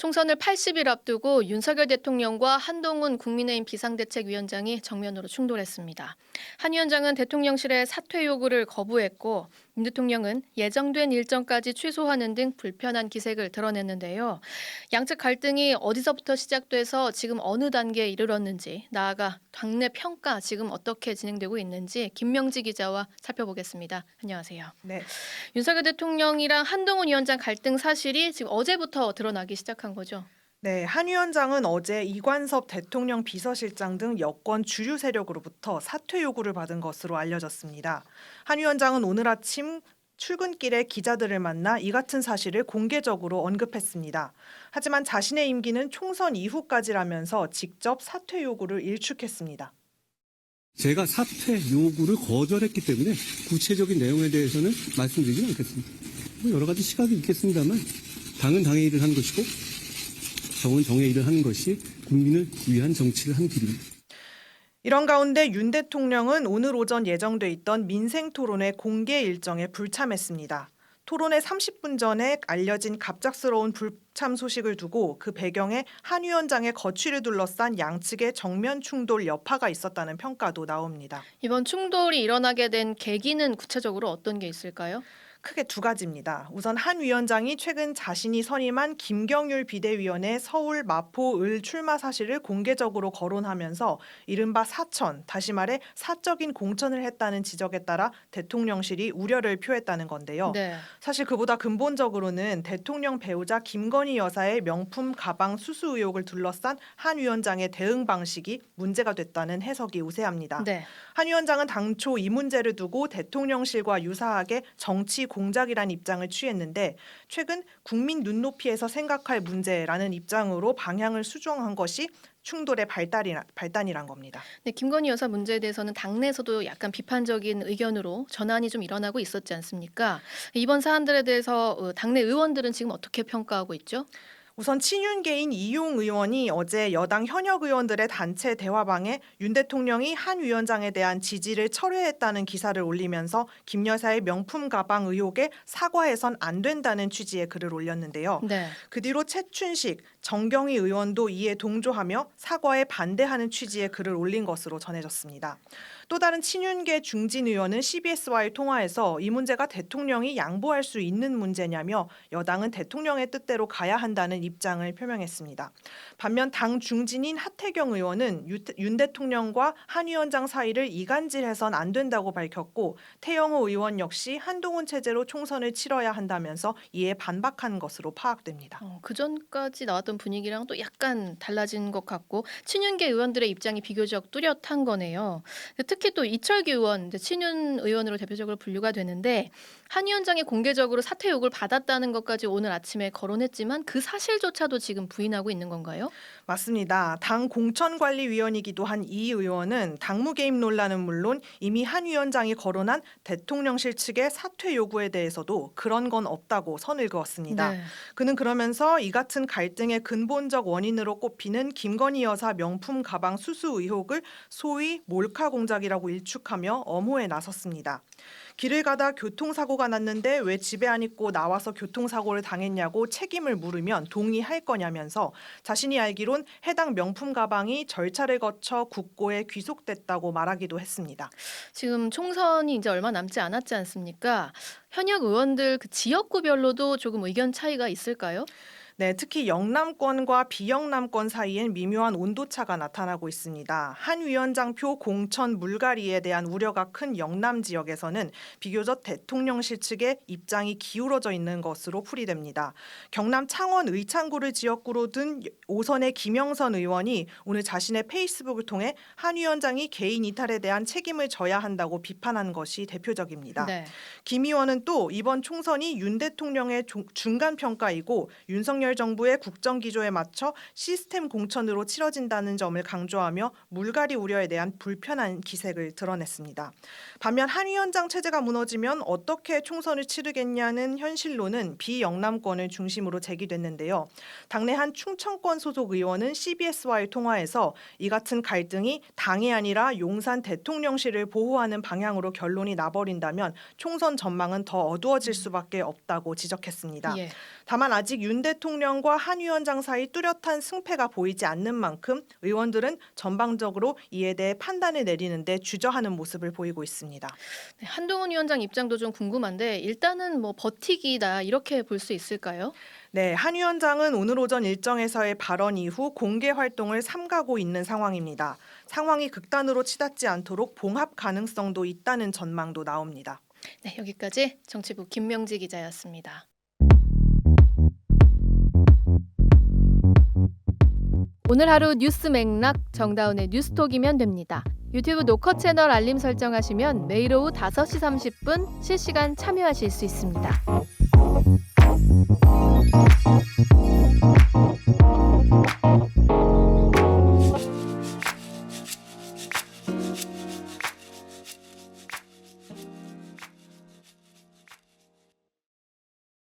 총선을 80일 앞두고 윤석열 대통령과 한동훈 국민의힘 비상대책위원장이 정면으로 충돌했습니다. 한 위원장은 대통령실의 사퇴 요구를 거부했고 윤 대통령은 예정된 일정까지 취소하는 등 불편한 기색을 드러냈는데요. 양측 갈등이 어디서부터 시작돼서 지금 어느 단계에 이르렀는지, 나아가 당내 평가 지금 어떻게 진행되고 있는지 김명지 기자와 살펴보겠습니다. 안녕하세요. 네, 윤석열 대통령이랑 한동훈 위원장 갈등 사실이 지금 어제부터 드러나기 시작한 거죠. 한 위원장은 어제 이관섭 대통령 비서실장 등 여권 주류 세력으로부터 사퇴 요구를 받은 것으로 알려졌습니다. 한 위원장은 오늘 아침 출근길에 기자들을 만나 이 같은 사실을 공개적으로 언급했습니다. 하지만 자신의 임기는 총선 이후까지라면서 직접 사퇴 요구를 일축했습니다. 제가 사퇴 요구를 거절했기 때문에 구체적인 내용에 대해서는 말씀드리지 않겠습니다. 여러 가지 시각이 있겠습니다만 당은 당의 일을 하는 것이고 정은 정의 일을 하는 것이 국민을 위한 정치를 하는 길입니다. 이런 가운데 윤 대통령은 오늘 오전 예정돼 있던 민생 토론회 공개 일정에 불참했습니다. 토론회 30분 전에 알려진 갑작스러운 불참 소식을 두고 그 배경에 한 위원장의 거취를 둘러싼 양측의 정면 충돌 여파가 있었다는 평가도 나옵니다. 이번 충돌이 일어나게 된 계기는 구체적으로 어떤 게 있을까요? 크게 두 가지입니다. 우선 한 위원장이 최근 자신이 선임한 김경률 비대위원회 서울 마포 을 출마 사실을 공개적으로 거론하면서 이른바 사천, 다시 말해 사적인 공천을 했다는 지적에 따라 대통령실이 우려를 표했다는 건데요. 네. 사실 그보다 근본적으로는 대통령 배우자 김건희 여사의 명품 가방 수수 의혹을 둘러싼 한 위원장의 대응 방식이 문제가 됐다는 해석이 우세합니다. 네. 한 위원장은 당초 이 문제를 두고 대통령실과 유사하게 정치 공작이라는 입장을 취했는데 최근 국민 눈높이에서 생각할 문제라는 입장으로 방향을 수정한 것이 충돌의 발단이란 겁니다. 네, 김건희 여사 문제에 대해서는 당내에서도 약간 비판적인 의견으로 전환이 좀 일어나고 있었지 않습니까? 이번 사안들에 대해서 당내 의원들은 지금 어떻게 평가하고 있죠? 우선 친윤계인 이용 의원이 어제 여당 현역 의원들의 단체 대화방에 윤 대통령이 한 위원장에 대한 지지를 철회했다는 기사를 올리면서 김 여사의 명품 가방 의혹에 사과해선 안 된다는 취지의 글을 올렸는데요. 네. 그 뒤로 최춘식, 정경희 의원도 이에 동조하며 사과에 반대하는 취지의 글을 올린 것으로 전해졌습니다. 또 다른 친윤계 중진 의원은 CBS와의 통화에서 이 문제가 대통령이 양보할 수 있는 문제냐며 여당은 대통령의 뜻대로 가야 한다는 입장을 표명했습니다. 반면 당 중진인 하태경 의원은 윤 대통령과 한 위원장 사이를 이간질해선 안 된다고 밝혔고 태영호 의원 역시 한동훈 체제로 총선을 치러야 한다면서 이에 반박한 것으로 파악됩니다. 그 전까지 나왔던 분위기랑 또 약간 달라진 것 같고 친윤계 의원들의 입장이 비교적 뚜렷한 거네요. 특히 또 이철규 의원, 이제 친윤 의원으로 대표적으로 분류가 되는데 한 위원장이 공개적으로 사퇴 요구를 받았다는 것까지 오늘 아침에 거론했지만 그 사실조차도 지금 부인하고 있는 건가요? 맞습니다. 당 공천관리위원이기도 한 이 의원은 당무 개입 논란은 물론 이미 한 위원장이 거론한 대통령실 측의 사퇴 요구에 대해서도 그런 건 없다고 선을 그었습니다. 네. 그는 그러면서 이 같은 갈등의 근본적 원인으로 꼽히는 김건희 여사 명품 가방 수수 의혹을 소위 몰카 공작이라고 일축하며 엄호에 나섰습니다. 길을 가다 교통사고가 났는데 왜 집에 안 있고 나와서 교통사고를 당했냐고 책임을 물으면 동의할 거냐면서 자신이 알기론 해당 명품 가방이 절차를 거쳐 국고에 귀속됐다고 말하기도 했습니다. 지금 총선이 이제 얼마 남지 않았지 않습니까? 현역 의원들 그 지역구별로도 조금 의견 차이가 있을까요? 네, 특히 영남권과 비영남권 사이엔 미묘한 온도차가 나타나고 있습니다. 한 위원장표 공천 물갈이에 대한 우려가 큰 영남 지역에서는 비교적 대통령실 측의 입장이 기울어져 있는 것으로 풀이됩니다. 경남 창원 의창구를 지역구로 둔 오선의 김영선 의원이 오늘 자신의 페이스북을 통해 한 위원장이 개인 이탈에 대한 책임을 져야 한다고 비판한 것이 대표적입니다. 네. 김 의원은 또 이번 총선이 윤 대통령의 중간 평가이고 윤석열 정부의 국정 기조에 맞춰 시스템 공천으로 치러진다는 점을 강조하며 물갈이 우려에 대한 불편한 기색을 드러냈습니다. 반면 한 위원장 체제가 무너지면 어떻게 총선을 치르겠냐는 현실론은 비영남권을 중심으로 제기됐는데요. 당내 한 충청권 소속 의원은 CBS와의 통화에서 이 같은 갈등이 당이 아니라 용산 대통령실을 보호하는 방향으로 결론이 나버린다면 총선 전망은 더 어두워질 수밖에 없다고 지적했습니다. 예. 다만 아직 윤 대통령과 한 위원장 사이 뚜렷한 승패가 보이지 않는 만큼 의원들은 전방적으로 이에 대해 판단을 내리는데 주저하는 모습을 보이고 있습니다. 네, 한동훈 위원장 입장도 좀 궁금한데 일단은 뭐 버티기다 이렇게 볼 수 있을까요? 네, 한 위원장은 오늘 오전 일정에서의 발언 이후 공개 활동을 삼가고 있는 상황입니다. 상황이 극단으로 치닫지 않도록 봉합 가능성도 있다는 전망도 나옵니다. 네, 여기까지 정치부 김명지 기자였습니다. 오늘 하루 뉴스 맥락 정다운의 뉴스톡이면 됩니다. 유튜브 노컷 채널 알림 설정하시면 매일 오후 5시 30분 실시간 참여하실 수 있습니다.